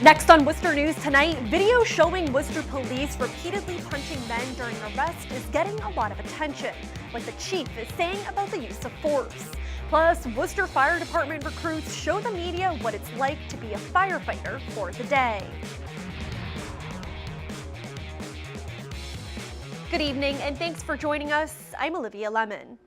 Next on Worcester News tonight, video showing Worcester police repeatedly punching men during arrest is getting a lot of attention, like the chief is saying about the use of force. Plus, Worcester Fire Department recruits show the media what it's like to be a firefighter for the day. Good evening and thanks for joining us. I'm Olivia Lemon.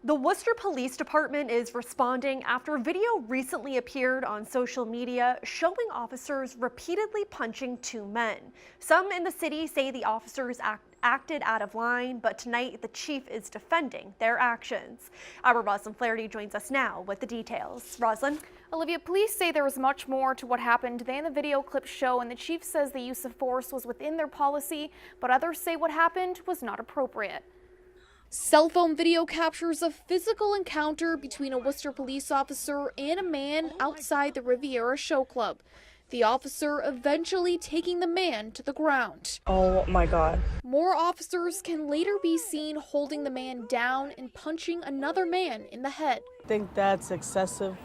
The Worcester Police Department is responding after video recently appeared on social media showing officers repeatedly punching two men. Some in the city say the officers acted out of line, but tonight the chief is defending their actions. Our Roslyn Flaherty joins us now with the details. Roslyn? Olivia, police say there was much more to what happened than the video clips show, and the chief says the use of force was within their policy, but others say what happened was not appropriate. Cell phone video captures a physical encounter between a Worcester police officer and a man outside the Riviera Show Club. The officer eventually taking the man to the ground. Oh my God. More officers can later be seen holding the man down and punching another man in the head. I think that's excessive.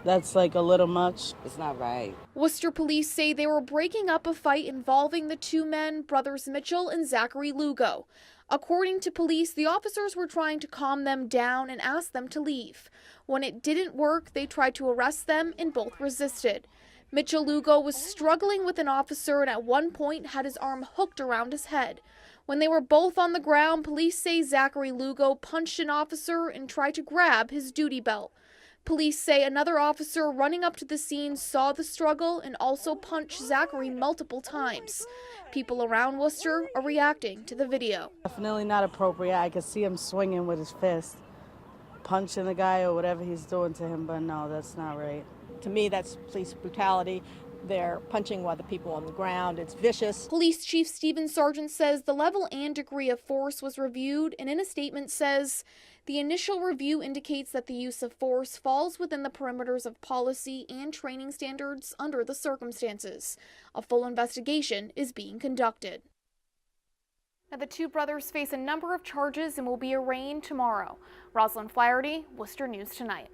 That's like a little much. It's not right. Worcester police say they were breaking up a fight involving the two men, brothers Mitchell and Zachary Lugo. According to police, the officers were trying to calm them down and ask them to leave. When it didn't work, they tried to arrest them and both resisted. Mitchell Lugo was struggling with an officer and at one point had his arm hooked around his head. When they were both on the ground, police say Zachary Lugo punched an officer and tried to grab his duty belt. Police say another officer running up to the scene saw the struggle and also punched Zachary multiple times. People around Worcester are reacting to the video. Definitely not appropriate. I could see him swinging with his fist, punching the guy or whatever he's doing to him, but no, that's not right. To me, that's police brutality. They're punching other people on the ground. It's vicious. Police Chief Stephen Sargent says the level and degree of force was reviewed and in a statement says, the initial review indicates that the use of force falls within the perimeters of policy and training standards under the circumstances. A full investigation is being conducted. Now, the two brothers face a number of charges and will be arraigned tomorrow. Roslyn Flaherty, Worcester News Tonight.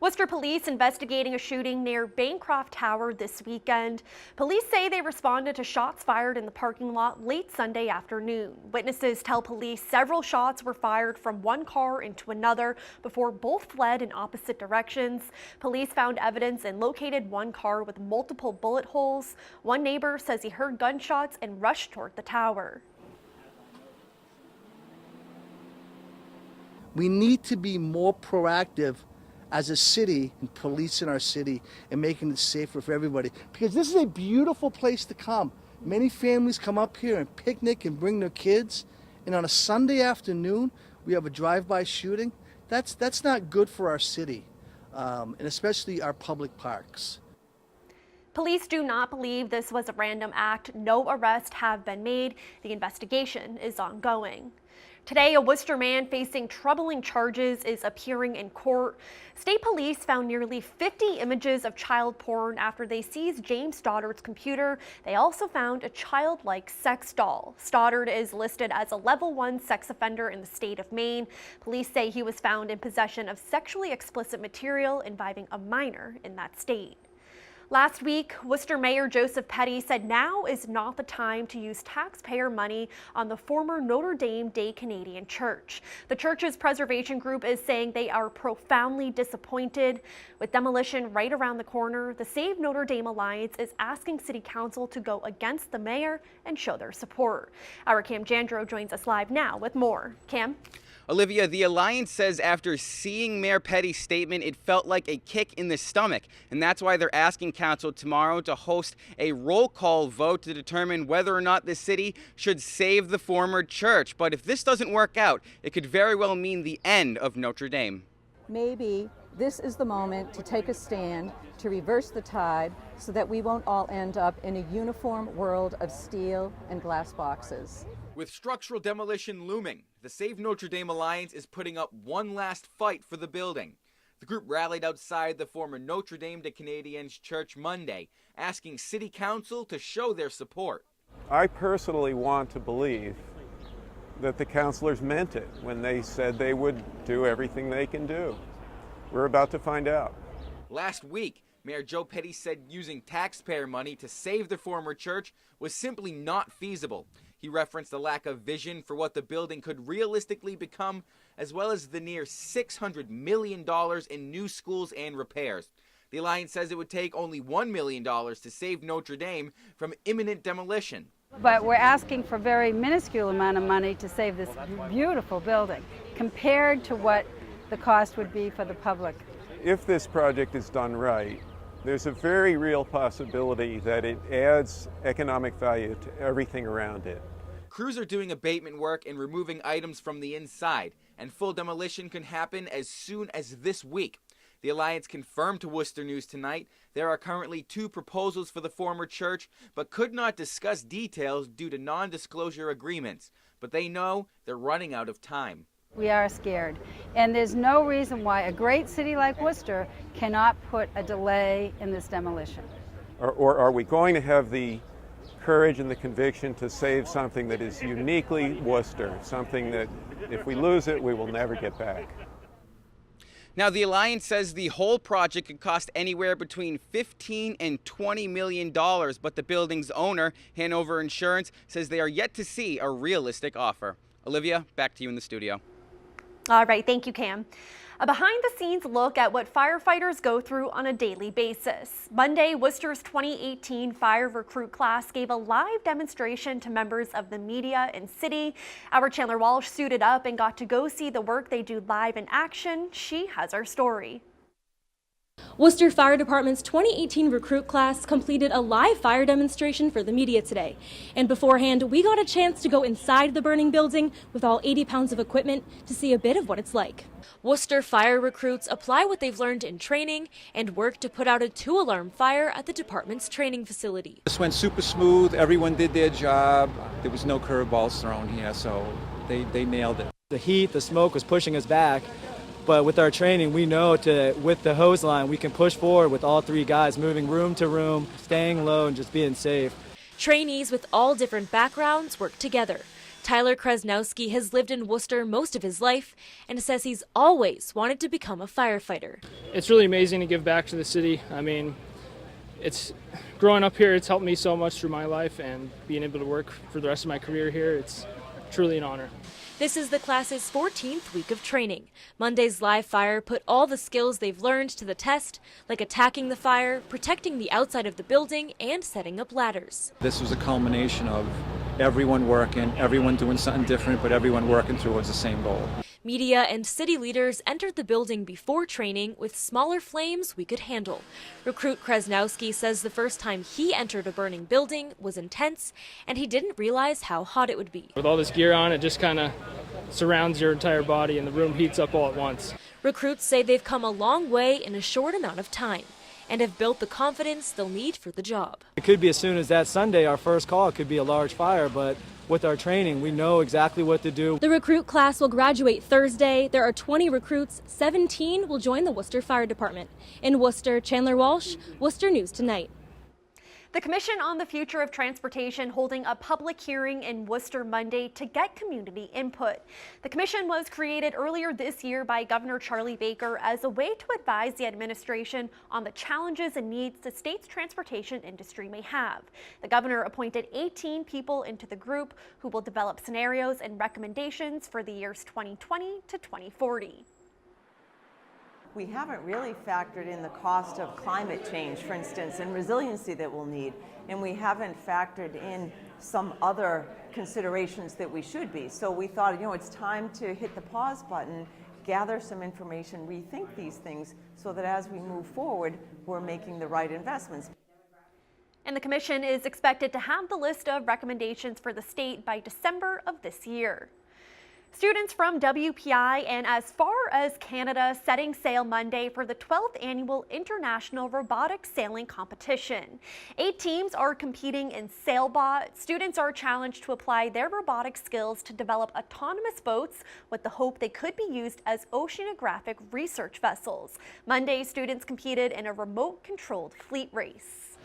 Worcester police investigating a shooting near Bancroft Tower this weekend. Police say they responded to shots fired in the parking lot late Sunday afternoon. Witnesses tell police several shots were fired from one car into another before both fled in opposite directions. Police found evidence and located one car with multiple bullet holes. One neighbor says he heard gunshots and rushed toward the tower. We need to be more proactive as a city and policing our city and making it safer for everybody. Because this is a beautiful place to come. Many families come up here and picnic and bring their kids. And on a Sunday afternoon, we have a drive-by shooting. That's not good for our city, and especially our public parks. Police do not believe this was a random act. No arrests have been made. The investigation is ongoing. Today, a Worcester man facing troubling charges is appearing in court. State police found nearly 50 images of child porn after they seized James Stoddard's computer. They also found a childlike sex doll. Stoddard is listed as a level 1 sex offender in the state of Maine. Police say he was found in possession of sexually explicit material involving a minor in that state. Last week, Worcester Mayor Joseph Petty said now is not the time to use taxpayer money on the former Notre Dame Day Canadian Church. The church's preservation group is saying they are profoundly disappointed. With demolition right around the corner, the Save Notre Dame Alliance is asking City Council to go against the mayor and show their support. Our Cam Jandro joins us live now with more. Cam? Olivia, the Alliance says after seeing Mayor Petty's statement, it felt like a kick in the stomach. And that's why they're asking Council tomorrow to host a roll call vote to determine whether or not the city should save the former church. But if this doesn't work out, it could very well mean the end of Notre Dame. Maybe this is the moment to take a stand, to reverse the tide, so that we won't all end up in a uniform world of steel and glass boxes. With structural demolition looming, the Save Notre Dame Alliance is putting up one last fight for the building. The group rallied outside the former Notre Dame de Canadiens Church Monday, asking City Council to show their support. I personally want to believe that the councilors meant it when they said they would do everything they can do. We're about to find out. Last week, Mayor Joe Petty said using taxpayer money to save the former church was simply not feasible. He referenced the lack of vision for what the building could realistically become, as well as the near $600 million in new schools and repairs. The Alliance says it would take only $1 million to save Notre Dame from imminent demolition. But we're asking for a very minuscule amount of money to save this beautiful building compared to what the cost would be for the public. If this project is done right, there's a very real possibility that it adds economic value to everything around it. Crews are doing abatement work and removing items from the inside, and full demolition can happen as soon as this week. The Alliance confirmed to Worcester News tonight there are currently 2 proposals for the former church, but could not discuss details due to non-disclosure agreements. But they know they're running out of time. We are scared, and there's no reason why a great city like Worcester cannot put a delay in this demolition. Or are we going to have the courage and the conviction to save something that is uniquely Worcester, something that if we lose it, we will never get back? Now, the Alliance says the whole project could cost anywhere between $15 and $20 million, but the building's owner, Hanover Insurance, says they are yet to see a realistic offer. Olivia, back to you in the studio. All right, thank you, Cam. A behind-the-scenes look at what firefighters go through on a daily basis. Monday, Worcester's 2018 fire recruit class gave a live demonstration to members of the media and city. Our Chandler Walsh suited up and got to go see the work they do live in action. She has our story. Worcester Fire Department's 2018 recruit class completed a live fire demonstration for the media today. And beforehand, we got a chance to go inside the burning building with all 80 pounds of equipment to see a bit of what it's like. Worcester fire recruits apply what they've learned in training and work to put out a 2-alarm fire at the department's training facility. This went super smooth. Everyone did their job. There was no curveballs thrown here, so they nailed it. The heat, the smoke was pushing us back. But with our training, we know with the hose line, we can push forward with all 3 guys, moving room to room, staying low, and just being safe. Trainees with all different backgrounds work together. Tyler Krasnowski has lived in Worcester most of his life and says he's always wanted to become a firefighter. It's really amazing to give back to the city. I mean, growing up here, it's helped me so much through my life, and being able to work for the rest of my career here, it's truly an honor. This is the class's 14th week of training. Monday's live fire put all the skills they've learned to the test, like attacking the fire, protecting the outside of the building, and setting up ladders. This was a culmination of everyone working, everyone doing something different, but everyone working towards the same goal. Media and city leaders entered the building before training with smaller flames we could handle. Recruit Krasnowski says the first time he entered a burning building was intense, and he didn't realize how hot it would be. With all this gear on, it just kind of surrounds your entire body and the room heats up all at once. Recruits say they've come a long way in a short amount of time and have built the confidence they'll need for the job. It could be as soon as that Sunday, our first call, it could be a large fire, but with our training, we know exactly what to do. The recruit class will graduate Thursday. There are 20 recruits. 17 will join the Worcester Fire Department. In Worcester, Chandler Walsh, Worcester News Tonight. The Commission on the Future of Transportation holding a public hearing in Worcester Monday to get community input. The commission was created earlier this year by Governor Charlie Baker as a way to advise the administration on the challenges and needs the state's transportation industry may have. The governor appointed 18 people into the group who will develop scenarios and recommendations for the years 2020 to 2040. We haven't really factored in the cost of climate change, for instance, and resiliency that we'll need. And we haven't factored in some other considerations that we should be. So we thought, it's time to hit the pause button, gather some information, rethink these things so that as we move forward, we're making the right investments. And the commission is expected to have the list of recommendations for the state by December of this year. Students from WPI and as far as Canada setting sail Monday for the 12th annual International Robotic Sailing Competition. 8 teams are competing in Sailbot. Students are challenged to apply their robotic skills to develop autonomous boats with the hope they could be used as oceanographic research vessels. Monday, students competed in a remote-controlled fleet race.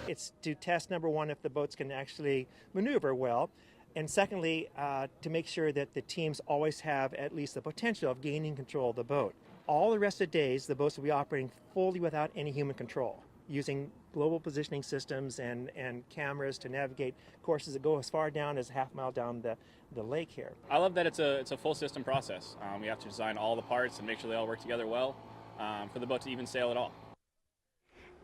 It's to test, number one, if the boats can actually maneuver well. And secondly, to make sure that the teams always have at least the potential of gaining control of the boat. All the rest of the days, the boats will be operating fully without any human control, using global positioning systems and cameras to navigate courses that go as far down as a half mile down the lake here. I love that it's a full system process. We have to design all the parts and make sure they all work together well for the boat to even sail at all.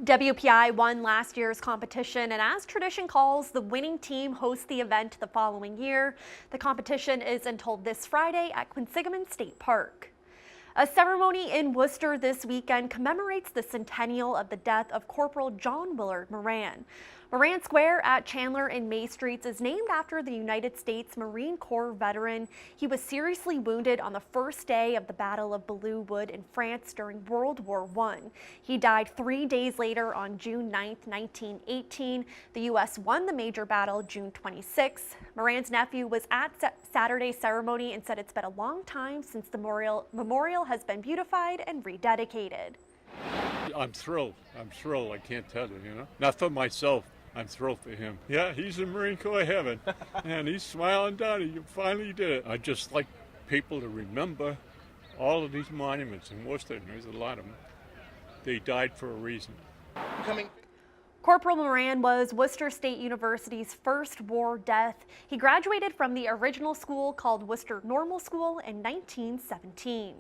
WPI won last year's competition, and as tradition calls, the winning team hosts the event the following year. The competition is until this Friday at Quinsigamond State Park. A ceremony in Worcester this weekend commemorates the centennial of the death of Corporal John Willard Moran. Moran Square at Chandler and May Streets is named after the United States Marine Corps veteran. He was seriously wounded on the first day of the Battle of Belleau Wood in France during World War I. He died 3 days later on June 9, 1918. The U.S. won the major battle June 26. Moran's nephew was at Saturday's ceremony and said it's been a long time since the memorial has been beautified and rededicated. I'm thrilled. I can't tell you, Not for myself. I'm thrilled for him. Yeah, he's in Marine Corps heaven, and he's smiling down. He finally did it. I just like people to remember all of these monuments in Worcester, and there's a lot of them. They died for a reason. Corporal Moran was Worcester State University's first war death. He graduated from the original school called Worcester Normal School in 1917.